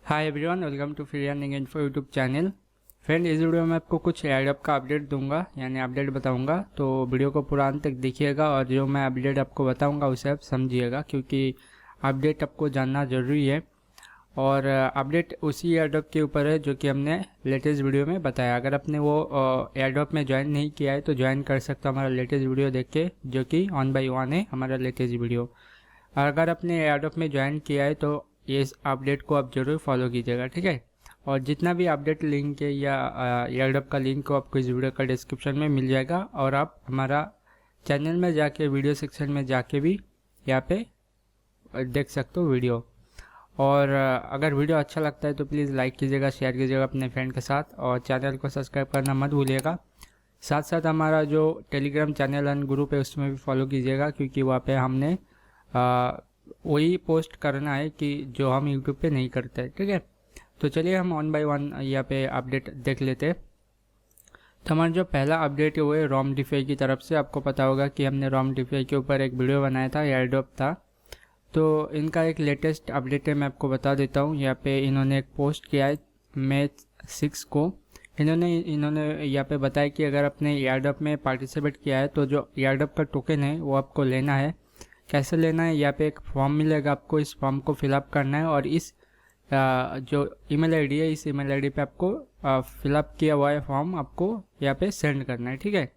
Hi everyone, welcome to free earning info YouTube channel. Friend, इस वीडियो में आपको कुछ एडअप का अपडेट दूंगा, यानी अपडेट बताऊंगा। तो वीडियो को पूरा अंत तक देखिएगा और जो मैं अपडेट आपको बताऊंगा उसे आप समझिएगा, क्योंकि अपडेट आपको जानना ज़रूरी है। और अपडेट उसी एडअप के ऊपर है जो कि हमने लेटेस्ट वीडियो में बताया। अगर आपने वो एडअप में ज्वाइन नहीं किया है तो ज्वाइन कर सकते हो हमारा लेटेस्ट वीडियो देख के, जो कि 1 by 1 है हमारा लेटेस्ट वीडियो। अगर आपने एडअप में ज्वाइन किया है तो ये इस अपडेट को आप ज़रूर फॉलो कीजिएगा, ठीक है। और जितना भी अपडेट लिंक है या एयरडॉप का लिंक को आपको इस वीडियो का डिस्क्रिप्शन में मिल जाएगा, और आप हमारा चैनल में जाके वीडियो सेक्शन में जाके भी यहाँ पे देख सकते हो वीडियो। और अगर वीडियो अच्छा लगता है तो प्लीज़ लाइक कीजिएगा, शेयर कीजिएगा अपने फ्रेंड के साथ, और चैनल को सब्सक्राइब करना मत भूलिएगा। साथ साथ हमारा जो टेलीग्राम चैनल एंड ग्रुप है उसमें भी फॉलो कीजिएगा, क्योंकि वहाँ पे हमने वही पोस्ट करना है कि जो हम यूट्यूब पे नहीं करते, ठीक है। तो चलिए हम 1 by 1 यहाँ पे अपडेट देख लेते हैं। तो हमारा जो पहला अपडेट है वो है ROMDFI की तरफ से। आपको पता होगा कि हमने ROMDFI के ऊपर एक वीडियो बनाया था, एयरड्रॉप था। तो इनका एक लेटेस्ट अपडेट है, मैं आपको बता देता हूँ। यहाँ पे इन्होंने एक पोस्ट किया है May 6 को। इन्होंने यहाँ पे बताया कि अगर आपने एयरड्रॉप में पार्टिसिपेट किया है तो जो एयरड्रॉप का टोकन है वो आपको लेना है। कैसे लेना है, यहाँ पे एक फॉर्म मिलेगा, आपको इस फॉर्म को फिलअप करना है, और इस जो ईमेल आईडी है इस ईमेल आईडी पे आपको फिलअप किया हुआ है फॉर्म आपको यहाँ पे सेंड करना है, ठीक है।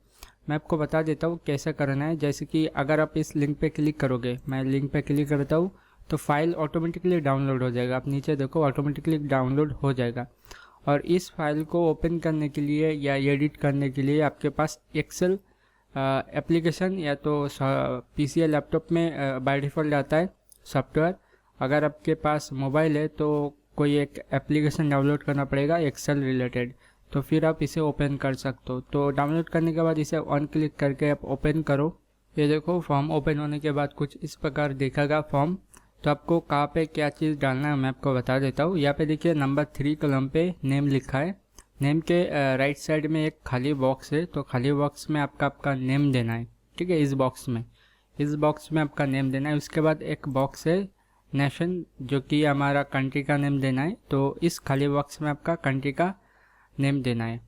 मैं आपको बता देता हूँ कैसे करना है। जैसे कि अगर आप इस लिंक पे क्लिक करोगे, मैं लिंक पे क्लिक करता हूँ तो फाइल ऑटोमेटिकली डाउनलोड हो जाएगा। आप नीचे देखो, ऑटोमेटिकली डाउनलोड हो जाएगा। और इस फाइल को ओपन करने के लिए या एडिट करने के लिए आपके पास एक्सेल एप्लीकेशन या तो पीसी या लैपटॉप में बाय डिफ़ॉल्ट आता है सॉफ्टवेयर। अगर आपके पास मोबाइल है तो कोई एक एप्लीकेशन डाउनलोड करना पड़ेगा एक्सेल रिलेटेड, तो फिर आप इसे ओपन कर सकते हो। तो डाउनलोड करने के बाद इसे ऑन क्लिक करके आप ओपन करो। ये देखो, फॉर्म ओपन होने के बाद कुछ इस प्रकार दिखेगा फॉर्म। तो आपको कहाँ पे क्या चीज़ डालना है मैं आपको बता देता हूँ। यहाँ पे देखिए नंबर 3 कॉलम पे नेम लिखा है। नेम के राइट साइड में एक खाली बॉक्स है, तो खाली बॉक्स में आपका नेम देना है, ठीक है। इस बॉक्स में आपका नेम देना है। उसके बाद एक बॉक्स है नेशन, जो कि हमारा कंट्री का नेम देना है। तो इस खाली बॉक्स में आपका कंट्री का नेम देना है।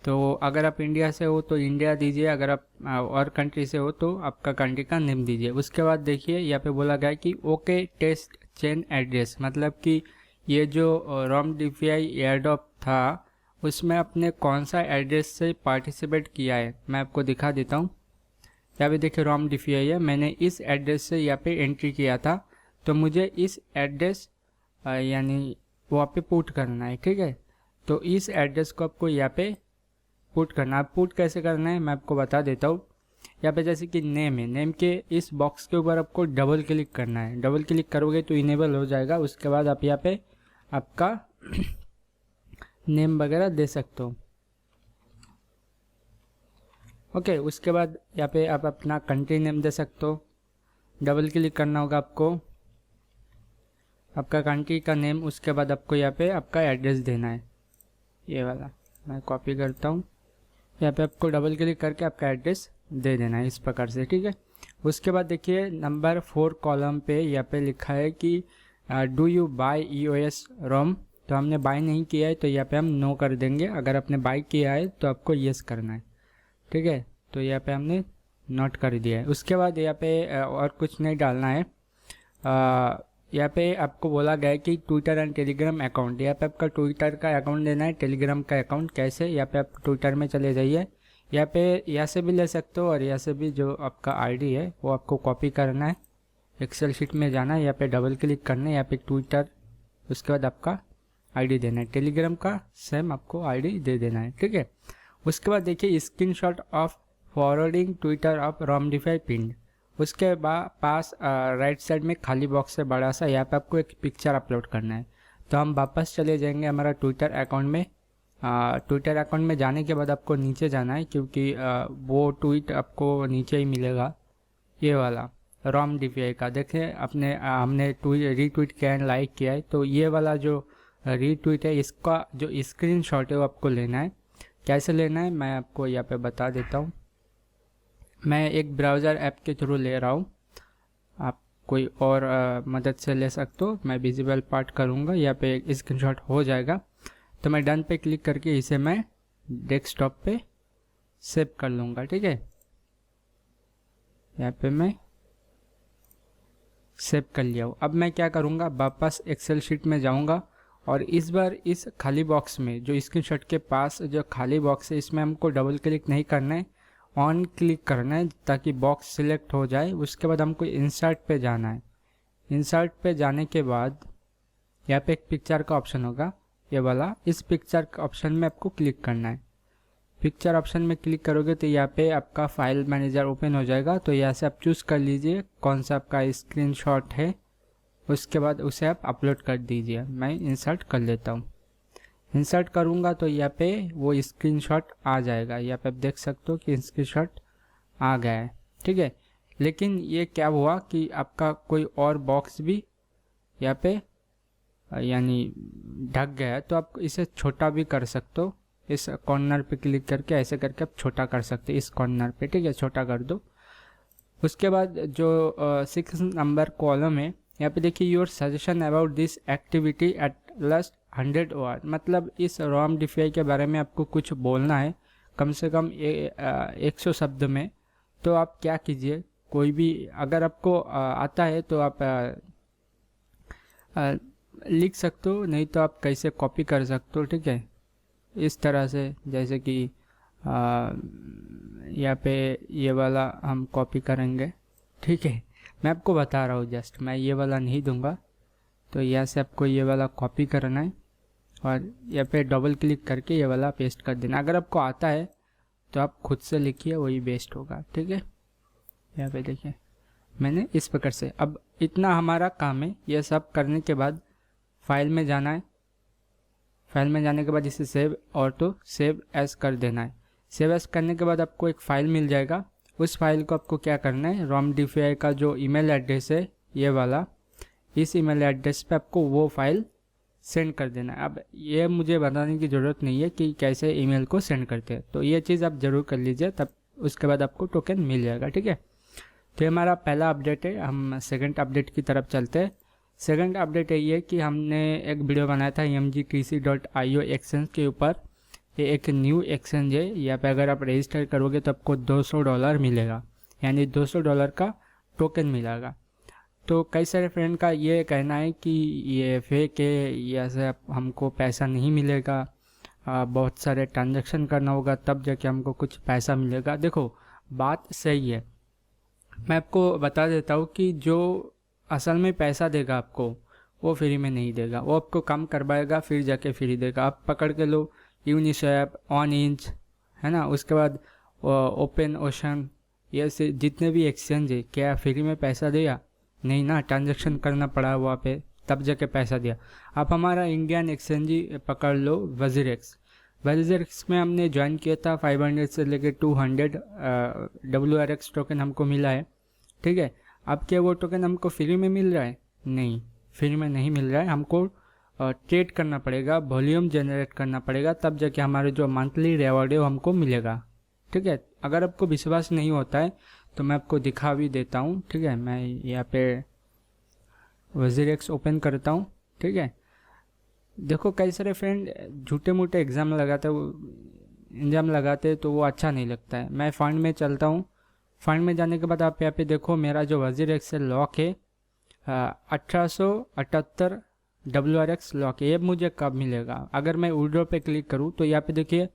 तो अगर आप इंडिया से हो तो इंडिया दीजिए, अगर आप और कंट्री से हो तो आपका कंट्री का नेम दीजिए। उसके बाद देखिए यहाँ पे बोला गया कि ओके टेस्ट चेन एड्रेस, मतलब कि ये जो ROMDFI एयरड्रॉप था उसमें आपने कौन सा एड्रेस से पार्टिसिपेट किया है मैं आपको दिखा देता हूँ। यहाँ पे देखिए ROMDFI है, मैंने इस एड्रेस से यहाँ पे एंट्री किया था, तो मुझे इस एड्रेस यानी वहाँ पे पुट करना है, ठीक है। तो इस एड्रेस को आपको यहाँ पे पुट करना है। पुट कैसे करना है मैं आपको बता देता हूँ। यहाँ पे जैसे कि नेम है, नेम के इस बॉक्स के ऊपर आपको डबल क्लिक करना है। डबल क्लिक करोगे तो इनेबल हो जाएगा। उसके बाद आप यहाँ पे आपका नेम वगैरह दे सकते हो, ओके। उसके बाद यहाँ पे आप अपना कंट्री नेम दे सकते हो। डबल क्लिक करना होगा आपको, आपका कंट्री का नेम। उसके बाद आपको यहाँ पे आपका एड्रेस देना है, ये वाला मैं कॉपी करता हूँ। यहाँ पे आपको डबल क्लिक करके आपका एड्रेस दे देना है इस प्रकार से, ठीक है। उसके बाद देखिए नंबर 4 कॉलम पे यहाँ पे लिखा है कि do you buy EOS ROM। तो हमने बाय नहीं किया है तो यहाँ पे हम नो कर देंगे। अगर आपने बाय किया है तो आपको येस करना है, ठीक है। तो यहाँ पे हमने नोट कर दिया है। उसके बाद यहाँ पे और कुछ नहीं डालना है। यहाँ पे आपको बोला गया है कि ट्विटर एंड टेलीग्राम अकाउंट। यहाँ पे आपका ट्विटर का अकाउंट देना है, टेलीग्राम का अकाउंट। कैसे, यहाँ पे आप ट्विटर में चले जाइए। यहाँ पे यहाँ से भी ले सकते हो और यहाँ से भी जो आपका आईडी है वो आपको कॉपी करना है, एक्सेल शीट में जाना है, यहाँ पे डबल क्लिक करना है, यहाँ पे ट्विटर, उसके बाद आपका आईडी देना है। टेलीग्राम का सेम आपको आईडी दे देना है, ठीक है। उसके बाद देखिए screenshot of forwarding Twitter of ROMDFI pin. उसके बाद पास राइट साइड में खाली बॉक्स है बड़ा सा, यहाँ पे आपको एक पिक्चर अपलोड करना है। तो हम वापस चले जाएंगे हमारा ट्विटर अकाउंट में। ट्विटर अकाउंट में जाने के बाद आपको नीचे जाना है, क्योंकि वो ट्वीट आपको नीचे ही मिलेगा, ये वाला ROMDFI का। देखें हमने रीट्वीट किया है, लाइक किया है, तो ये वाला जो रीट्वीट है इसका जो स्क्रीनशॉट है वो आपको लेना है। कैसे लेना है मैं आपको यहाँ पे बता देता हूँ। मैं एक ब्राउज़र ऐप के थ्रू ले रहा हूँ। आप कोई और मदद से ले सकते हो। मैं विजिबल पार्ट करूँगा, यहाँ पे एक स्क्रीनशॉट हो जाएगा। तो मैं डन पे क्लिक करके इसे मैं डेस्कटॉप पे सेव कर लूँगा। ठीक है, यहाँ पे मैं सेव कर लिया हूँ। अब मैं क्या करूँगा, वापस एक्सेल शीट में जाऊँगा और इस बार इस खाली बॉक्स में जो स्क्रीनशॉट के पास जो खाली बॉक्स है इसमें हमको डबल क्लिक नहीं करना है, ऑन क्लिक करना है ताकि बॉक्स सिलेक्ट हो जाए। उसके बाद हमको इंसर्ट पे जाना है। इंसर्ट पे जाने के बाद यहाँ पे एक पिक्चर का ऑप्शन होगा, ये वाला। इस पिक्चर का ऑप्शन में आपको क्लिक करना है। पिक्चर ऑप्शन में क्लिक करोगे तो यहाँ पे आपका फाइल मैनेजर ओपन हो जाएगा। तो यहाँ से आप चूज़ कर लीजिए कौन सा आपका स्क्रीनशॉट है, उसके बाद उसे आप अपलोड कर दीजिए। मैं इंसर्ट कर लेता हूँ। इंसर्ट करूँगा तो यहाँ पे वो स्क्रीनशॉट आ जाएगा। यहाँ पे आप देख सकते हो कि स्क्रीनशॉट आ गया है। ठीक है, लेकिन ये क्या हुआ कि आपका कोई और बॉक्स भी यहाँ पे यानी ढक गया है। तो आप इसे छोटा भी कर सकते हो। इस कॉर्नर पे क्लिक करके ऐसे करके आप छोटा कर सकते हैं इस कॉर्नर पे। ठीक है, छोटा कर दो। उसके बाद जो 6 नंबर कॉलम है यहाँ पे देखिए, your suggestion about this activity at last 100 word, मतलब इस रॉम डिफाई के बारे में आपको कुछ बोलना है कम से कम 100 शब्द में। तो आप क्या कीजिए, कोई भी अगर आपको आता है तो आप लिख सकते हो, नहीं तो आप कैसे कॉपी कर सकते हो। ठीक है, इस तरह से, जैसे कि यहाँ पे ये वाला हम कॉपी करेंगे। ठीक है, मैं आपको बता रहा हूँ जस्ट, मैं ये वाला नहीं दूंगा। तो यहाँ से आपको ये वाला कॉपी करना है और यहाँ पे डबल क्लिक करके ये वाला पेस्ट कर देना। अगर आपको आता है तो आप खुद से लिखिए, वही बेस्ट होगा। ठीक है, यहाँ पे देखिए मैंने इस प्रकार से, अब इतना हमारा काम है। ये सब करने के बाद फाइल में जाना है। फाइल में जाने के बाद इसे सेव और तो सेव एज कर देना है। सेव एज करने के बाद आपको एक फ़ाइल मिल जाएगा। उस फाइल को आपको क्या करना है, romdfi का जो ईमेल एड्रेस है ये वाला, इस ईमेल एड्रेस पे आपको वो फाइल सेंड कर देना है। अब ये मुझे बताने की ज़रूरत नहीं है कि कैसे ईमेल को सेंड करते हैं, तो ये चीज़ आप ज़रूर कर लीजिए, तब उसके बाद आपको टोकन मिल जाएगा। ठीक है, तो ये हमारा पहला अपडेट है। हम सेकंड अपडेट की तरफ चलते हैं। सेकंड अपडेट है ये कि हमने एक वीडियो बनाया था mgtc.io एक्सचेंज के ऊपर। ये एक न्यू एक्सचेंज है। यहाँ पे अगर आप रजिस्टर करोगे तो आपको $200 मिलेगा, यानी $200 का टोकन मिलेगा। तो कई सारे फ्रेंड का ये कहना है कि ये फेक है, या से हमको पैसा नहीं मिलेगा, बहुत सारे ट्रांजैक्शन करना होगा तब जाके हमको कुछ पैसा मिलेगा। देखो, बात सही है। मैं आपको बता देता हूँ कि जो असल में पैसा देगा आपको, वो फ्री में नहीं देगा। वो आपको काम करवाएगा, फिर जाके फ्री देगा। आप पकड़ के लो यूनिस्वैप, ऑन इंच, है ना, उसके बाद ओपन ओशन, ये से जितने भी एक्सचेंज है, क्या फ्री में पैसा दिया? नहीं ना, ट्रांजैक्शन करना पड़ा वहाँ पे, तब जाके पैसा दिया। आप हमारा इंडियन एक्सचेंज ही पकड़ लो, वजीरेक्स। वजीरेक्स में हमने ज्वाइन किया था, 500 से लेके 200 WRX टोकन हमको मिला है। ठीक है, अब क्या वो टोकन हमको फ्री में मिल रहा है? नहीं, फ्री में नहीं मिल रहा है। हमको ट्रेड करना पड़ेगा, वॉल्यूम जनरेट करना पड़ेगा, तब जाके हमारे जो मंथली रिवॉर्ड है वो हमको मिलेगा। ठीक है, अगर आपको विश्वास नहीं होता है तो मैं आपको दिखा भी देता हूँ। ठीक है, मैं यहाँ पे वजीरेक्स ओपन करता हूँ। ठीक है, देखो कई सारे फ्रेंड झूठे मूठे एग्ज़ाम लगाते तो वो अच्छा नहीं लगता है। मैं फंड में चलता हूँ। फंड में जाने के बाद आप यहाँ पे देखो, मेरा जो वजीरेक्स से लॉक है 1878 WRX लॉक है। ये मुझे कब मिलेगा? अगर मैं विड्रॉ पे क्लिक करूँ तो यहाँ पे देखिए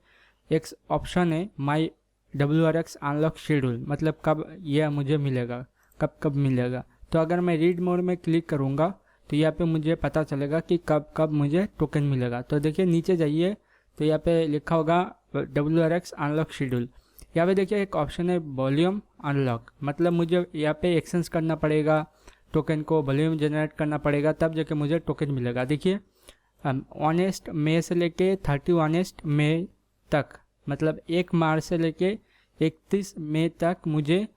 एक ऑप्शन है, माई WRX अनलॉक शेड्यूल, मतलब कब यह मुझे मिलेगा, कब कब मिलेगा। तो अगर मैं रीड मोड में क्लिक करूँगा तो यहाँ पे मुझे पता चलेगा कि कब कब मुझे टोकन मिलेगा। तो देखिए नीचे जाइए तो यहाँ पे लिखा होगा WRX अनलॉक शेड्यूल। यहाँ पे देखिए एक ऑप्शन है वॉल्यूम अनलॉक, मतलब मुझे यहाँ पे एक्सचेंज करना पड़ेगा, टोकन को वॉल्यूम जनरेट करना पड़ेगा, तब जाके मुझे टोकन मिलेगा। देखिए ऑनेस्ट मई से लेके 31 मई तक, मतलब 1 मार्च से लेके 31 मई तक मुझे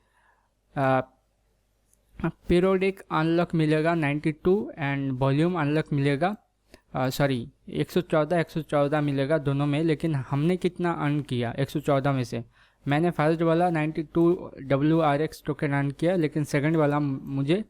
पीरियोडिक अनलॉक मिलेगा 92 एंड वॉल्यूम अनलॉक मिलेगा 114 मिलेगा दोनों में। लेकिन हमने कितना अर्न किया 114 में से? मैंने फर्स्ट वाला 92 WRX टोकन अर्न किया, लेकिन सेकंड वाला मुझे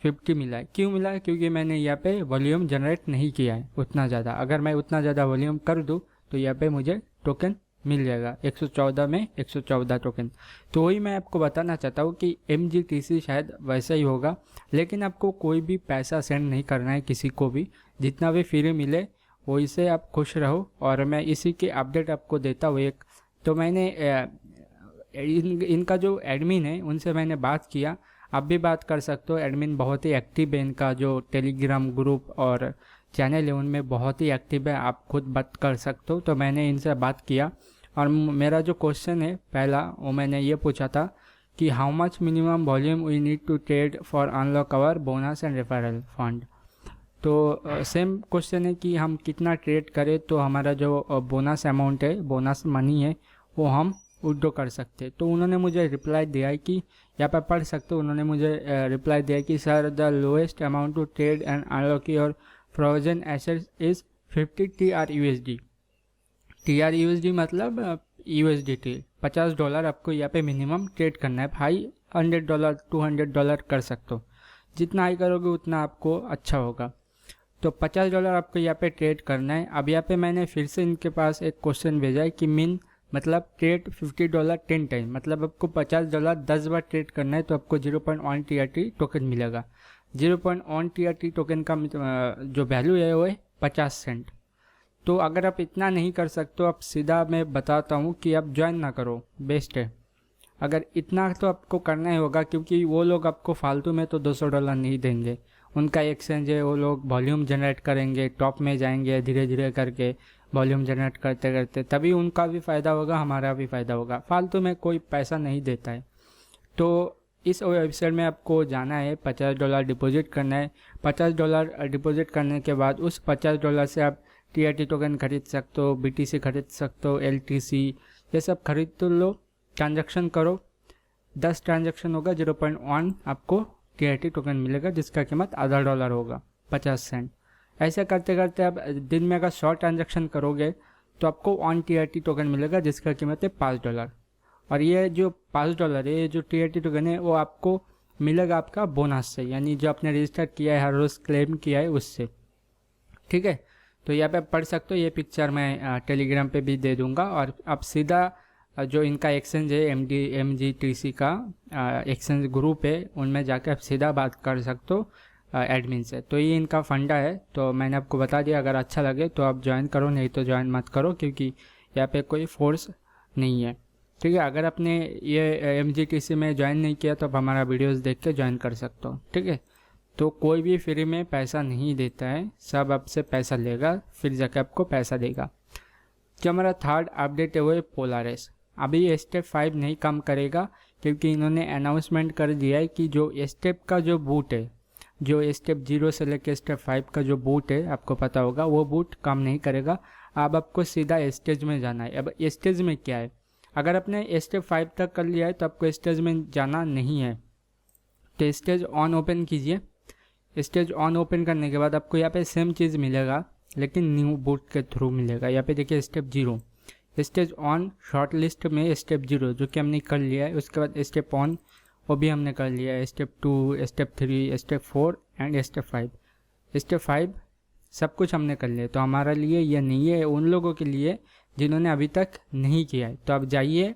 50 मिला है। क्यों मिला है? क्योंकि मैंने यहाँ पे वॉल्यूम जनरेट नहीं किया है उतना ज़्यादा। अगर मैं उतना ज़्यादा वॉल्यूम कर दूँ तो यहाँ पे मुझे टोकन मिल जाएगा 114 में 114 टोकन। तो वही मैं आपको बताना चाहता हूँ कि MGTC शायद वैसा ही होगा, लेकिन आपको कोई भी पैसा सेंड नहीं करना है किसी को भी। जितना भी फ्री मिले वही से आप खुश रहो। और मैं इसी की अपडेट आपको देता हूँ एक। तो मैंने इनका जो एडमिन है उनसे मैंने बात किया। आप भी बात कर सकते हो, एडमिन बहुत ही एक्टिव है। इनका जो टेलीग्राम ग्रुप और चैनल है उनमें बहुत ही एक्टिव है, आप खुद बात कर सकते हो। तो मैंने इनसे बात किया और मेरा जो क्वेश्चन है पहला वो मैंने ये पूछा था कि how much minimum volume we need to trade for unlock our bonus and referral fund. तो सेम क्वेश्चन है कि हम कितना ट्रेड करें तो हमारा जो बोनस अमाउंट है, बोनस मनी है, वो हम विड्रॉ कर सकते। तो उन्होंने मुझे रिप्लाई दिया है कि यहाँ पर पढ़ सकते हो। उन्होंने मुझे रिप्लाई दिया कि sir the lowest amount to trade and unlock your frozen assets is 50 TRUSD। TRUSD मतलब USDT, $50 आपको यहाँ पे मिनिमम ट्रेड करना है। हाई $100 $200 कर सकते हो, जितना हाई करोगे उतना आपको अच्छा होगा। तो $50 आपको यहाँ पे ट्रेड करना है। अब यहाँ पे मैंने फिर से इनके पास एक क्वेश्चन भेजा है कि मिन मतलब ट्रेड $50 10 टाइम, मतलब आपको $50 10 बार ट्रेड करना है तो आपको 0.1 TRT टोकन मिलेगा। 0.1 TRT टोकन का जो वैल्यू है वो है 50 सेंट। तो अगर आप इतना नहीं कर सकते हो, आप सीधा मैं बताता हूँ कि आप ज्वाइन ना करो, बेस्ट है। अगर इतना तो आपको करना ही होगा, क्योंकि वो लोग आपको फालतू में तो $200 नहीं देंगे। उनका एक्सचेंज है, वो लोग वॉल्यूम जनरेट करेंगे, टॉप में जाएंगे धीरे धीरे करके वॉल्यूम जनरेट करते करते, तभी उनका भी फ़ायदा होगा, हमारा भी फ़ायदा होगा। फालतू में कोई पैसा नहीं देता है। तो इस वेबसाइट में आपको जाना है, $50 डिपॉजिट करना है। $50 डिपॉजिट करने के बाद उस $50 से आप TRT टोकन खरीद सकते हो, BTC खरीद सकते हो, LTC ये सब खरीद तो लो, ट्रांजैक्शन करो। 10 ट्रांजैक्शन होगा, 0.1 आपको TRT टोकन मिलेगा, जिसका कीमत $0.5 होगा, 50 सेंट। ऐसे करते करते आप दिन में अगर 100 ट्रांजैक्शन करोगे तो आपको 1 TRT टोकन मिलेगा, जिसका कीमत है $5। और ये जो $5 है, ये जो TRT टोकन है, वो आपको मिलेगा आपका बोनस से, यानी जो आपने रजिस्टर किया है, हर रोज़ क्लेम किया है उससे। ठीक है, तो यहाँ पे पढ़ सकते हो। ये पिक्चर मैं टेलीग्राम पे भी दे दूंगा। और आप सीधा जो इनका एक्सचेंज है MGTC का एक्सचेंज ग्रुप है, उनमें जाकर आप सीधा बात कर सकते हो एडमिन से। तो ये इनका फंडा है, तो मैंने आपको बता दिया। अगर अच्छा लगे तो आप ज्वाइन करो, नहीं तो ज्वाइन मत करो, क्योंकि यहाँ पे कोई फोर्स नहीं है। ठीक है, अगर आपने ये MGTC में ज्वाइन नहीं किया तो आप हमारा वीडियोस देख के ज्वाइन कर सकते हो। ठीक है, तो कोई भी फ्री में पैसा नहीं देता है, सब आपसे पैसा लेगा, फिर जाके आपको पैसा देगा। जो हमारा थर्ड अपडेट है वो है पोलारिस। अभी स्टेप 5 नहीं काम करेगा, क्योंकि इन्होंने अनाउंसमेंट कर दिया है कि जो स्टेप का जो बूट है, जो स्टेप 0 से लेकर स्टेप 5 का जो बूट है, आपको पता होगा, वो बूट काम नहीं करेगा। अब आपको सीधा स्टेज में जाना है। अब स्टेज में क्या है, अगर आपने स्टेप 5 तक कर लिया है तो आपको स्टेज में जाना नहीं है। तो स्टेज ऑन ओपन कीजिए। स्टेज ऑन ओपन करने के बाद आपको यहाँ पे सेम चीज़ मिलेगा, लेकिन न्यू बूट के थ्रू मिलेगा। यहाँ पे देखिए step 0, stage on short list में स्टेप 0 जो कि हमने कर लिया है। उसके बाद स्टेप ऑन, वो भी हमने कर लिया है। Step 2, step 3, step 4 and step 5। Step 5 सब कुछ हमने कर लिया। तो हमारे लिए ये नहीं है, उन लोगों के लिए जिन्होंने अभी तक नहीं किया है। तो आप जाइए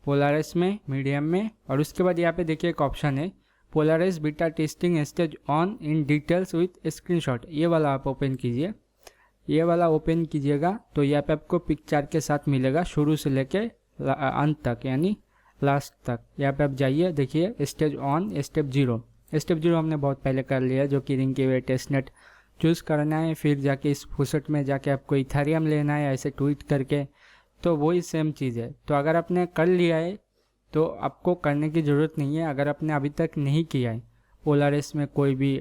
पोलारिस में, मीडियम में, और उसके बाद यहाँ पे देखिए एक ऑप्शन है Polaris beta testing stage on in details with screenshot. ये वाला आप ओपन कीजिए, ये वाला ओपन कीजिएगा तो यहाँ पे आपको पिक्चर के साथ मिलेगा शुरू से लेके अंत तक, यानी लास्ट तक। यहाँ पे आप जाइए, देखिए स्टेज ऑन स्टेप 0। स्टेप 0 हमने बहुत पहले कर लिया, जो कि रिंग के टेस्टनेट चूज़ करना है, फिर जाके इस फुसट में जाके आपको इथेरियम लेना है ऐसे ट्वीट करके। तो वही सेम चीज़ है। तो अगर आपने कर लिया है तो आपको करने की ज़रूरत नहीं है। अगर आपने अभी तक नहीं किया है पोलारिस में कोई भी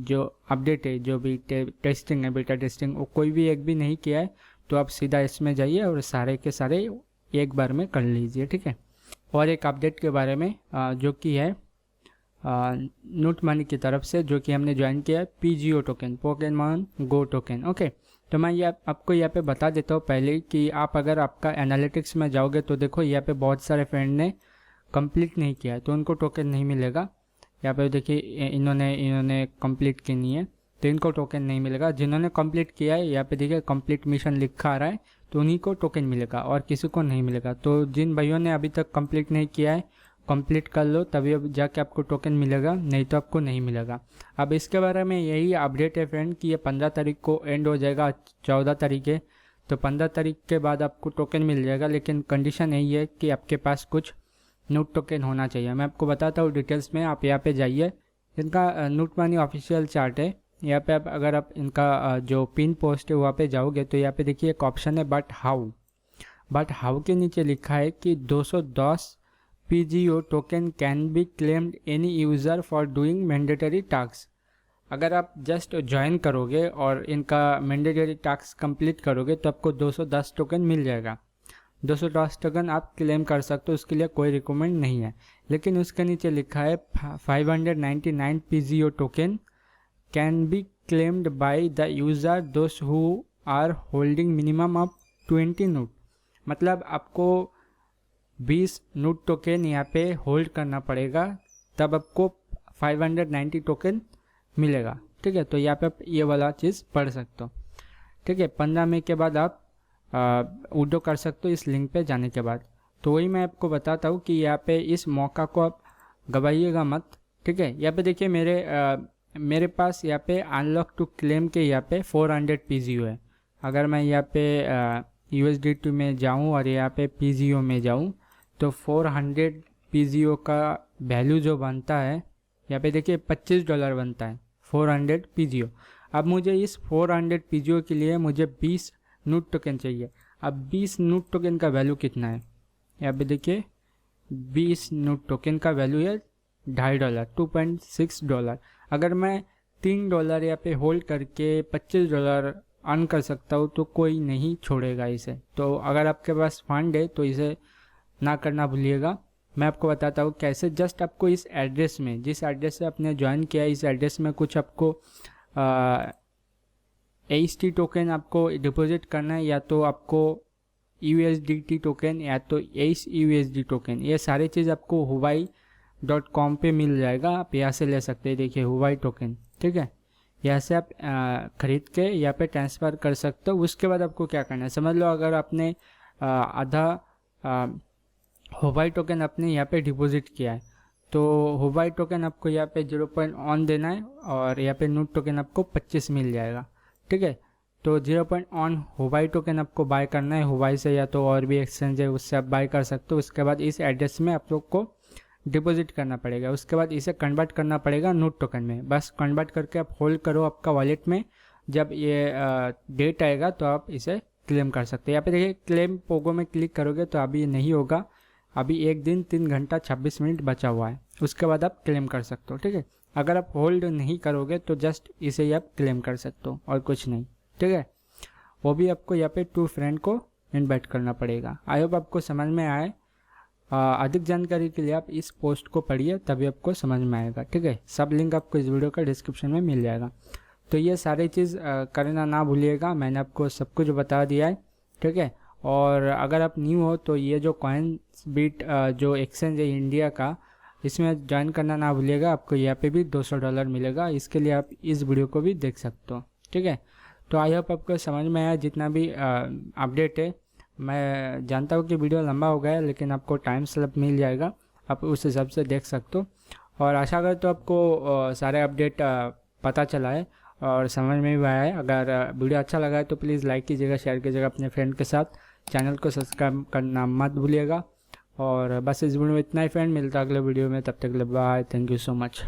जो अपडेट है, जो भी टेस्टिंग है, बीटा टेस्टिंग, वो कोई भी एक भी नहीं किया है, तो आप सीधा इसमें जाइए और सारे के सारे एक बार में कर लीजिए। ठीक है, और एक अपडेट के बारे में जो कि है नोट मनी की तरफ से, जो कि हमने ज्वाइन किया है PGO टोकन, पोकेमॉन गो टोकन। ओके, तो मैं ये आपको यहाँ पे बता देता हूँ पहले कि आप अगर आपका एनालिटिक्स में जाओगे तो देखो यहाँ पे बहुत सारे फ्रेंड ने कंप्लीट नहीं किया है, तो उनको टोकन नहीं मिलेगा। यहाँ पे देखिए इन्होंने कंप्लीट की नहीं है तो इनको टोकन नहीं मिलेगा। जिन्होंने कंप्लीट किया है यहाँ पे देखिए कंप्लीट मिशन लिखा आ रहा है तो उन्हीं को टोकन मिलेगा और किसी को नहीं मिलेगा। तो जिन भाइयों ने अभी तक कंप्लीट नहीं किया है कंप्लीट कर लो, तभी अब जाके आपको टोकन मिलेगा, नहीं तो आपको नहीं मिलेगा। अब इसके बारे में यही अपडेट है फ्रेंड कि ये 15 तारीख को एंड हो जाएगा, 14 तारीख है, तो 15 तारीख के बाद आपको टोकन मिल जाएगा। लेकिन कंडीशन यही है कि आपके पास कुछ नोट टोकन होना चाहिए। मैं आपको बताता हूँ डिटेल्स में। आप यहाँ पे जाइए, इनका नोट मनी ऑफिशियल चार्ट है। यहाँ पे अगर आप इनका जो पिन पोस्ट है वहाँ पे जाओगे तो यहाँ पे देखिए एक ऑप्शन है बट हाउ के नीचे लिखा है कि 210 PGO token can be claimed any user for doing mandatory task. अगर आप जस्ट ज्वाइन करोगे और इनका मैंडेटरी टास्क कंप्लीट करोगे तो आपको 210 टोकन मिल जाएगा। 210 टोकन आप क्लेम कर सकते हो, उसके लिए कोई रिक्वायरमेंट नहीं है। लेकिन उसके नीचे लिखा है 599 PGO token can be claimed by the user those who are holding minimum of 20 note. मतलब आपको 20 नोट टोकन यहाँ पे होल्ड करना पड़ेगा, तब आपको 590 टोकन मिलेगा। ठीक है, तो यहाँ पे आप ये वाला चीज़ पढ़ सकते हो। ठीक है, 15 मई के बाद आप विड्रॉ कर सकते हो इस लिंक पे जाने के बाद। तो वही मैं आपको बताता हूँ कि यहाँ पे इस मौका को आप गवाइएगा मत। ठीक है, यहाँ पे देखिए मेरे पास यहाँ पे अनलॉक टू क्लेम के यहाँ पे 400 PGO है। अगर मैं यहाँ पे USDT में जाऊँ और यहाँ पे PGO में जाऊँ तो 400 PGO का वैल्यू जो बनता है यहाँ पे देखिए $25 बनता है 400 PGO। अब मुझे इस 400 PGO के लिए मुझे 20 नोट टोकन चाहिए। अब 20 नोट टोकन का वैल्यू कितना है, यहाँ पे देखिए 20 नोट टोकन का वैल्यू है $2.5 $2.6। अगर मैं $3 यहाँ पे होल्ड करके $25 अर्न कर सकता हूँ तो कोई नहीं छोड़ेगा इसे। तो अगर आपके पास फंड है तो इसे ना करना भूलिएगा। मैं आपको बताता हूँ कैसे। जस्ट आपको इस एड्रेस में, जिस एड्रेस से आपने ज्वाइन किया है, इस एड्रेस में कुछ आपको HT टोकन आपको डिपॉजिट करना है, या तो आपको USDT टोकन या तो HUSD टोकन। ये सारी चीज़ आपको huobi.com पे मिल जाएगा। आप यहाँ से ले सकते हैं। देखिए हुवाई टोकन, ठीक है, यहाँ से आप ख़रीद के यहाँ पे ट्रांसफ़र कर सकते हो। उसके बाद आपको क्या करना है समझ लो। अगर आपने आधा हुवाई टोकन आपने यहाँ पे डिपॉजिट किया है तो हुवाई टोकन आपको यहाँ पे 0.1 देना है और यहाँ पे नोट टोकन आपको 25 मिल जाएगा। ठीक है, तो 0.1 हुवाई टोकन आपको बाय करना है हुवाई से, या तो और भी एक्सचेंज है उससे आप बाय कर सकते हो। उसके बाद इस एड्रेस में आप लोग को डिपॉजिट करना पड़ेगा। उसके बाद इसे कन्वर्ट करना पड़ेगा नोट टोकन में। बस कन्वर्ट करके आप होल्ड करो आपका वॉलेट में। जब ये डेट आएगा तो आप इसे क्लेम कर सकते हैं। यहाँ पे देखिए क्लेम पोगो में क्लिक करोगे तो अभी नहीं होगा। अभी 1 दिन 3 घंटा 26 मिनट बचा हुआ है, उसके बाद आप क्लेम कर सकते हो। ठीक है, अगर आप होल्ड नहीं करोगे तो जस्ट इसे ही आप क्लेम कर सकते हो और कुछ नहीं। ठीक है, वो भी आपको यहाँ पे 2 फ्रेंड को इनवाइट करना पड़ेगा। आई होप आपको समझ में आए। अधिक जानकारी के लिए आप इस पोस्ट को पढ़िए, तभी आपको समझ में आएगा। ठीक है, सब लिंक आपको इस वीडियो का डिस्क्रिप्शन में मिल जाएगा। तो ये सारी चीज़ करना ना भूलिएगा। मैंने आपको सब कुछ बता दिया है। ठीक है, और अगर आप न्यू हो तो ये जो कॉइनबीट जो एक्सचेंज है इंडिया का, इसमें ज्वाइन करना ना भूलिएगा। आपको यहाँ पे भी $200 मिलेगा। इसके लिए आप इस वीडियो को भी देख सकते हो। ठीक है, तो आई होप आपको समझ में आया जितना भी अपडेट है। मैं जानता हूँ कि वीडियो लंबा हो गया है, लेकिन आपको टाइम स्लैब मिल जाएगा, आप उस हिसाब से देख सकते हो। और आशा करता हूँ आपको सारे अपडेट पता चला है और समझ में भी आया है। अगर वीडियो अच्छा लगा है तो प्लीज़ लाइक कीजिएगा, शेयर कीजिएगा अपने फ्रेंड के साथ। चैनल को सब्सक्राइब करना मत भूलिएगा। और बस इस वीडियो में इतना ही फ्रेंड, मिलता है अगले वीडियो में। तब तक के लिए bye, thank you so much.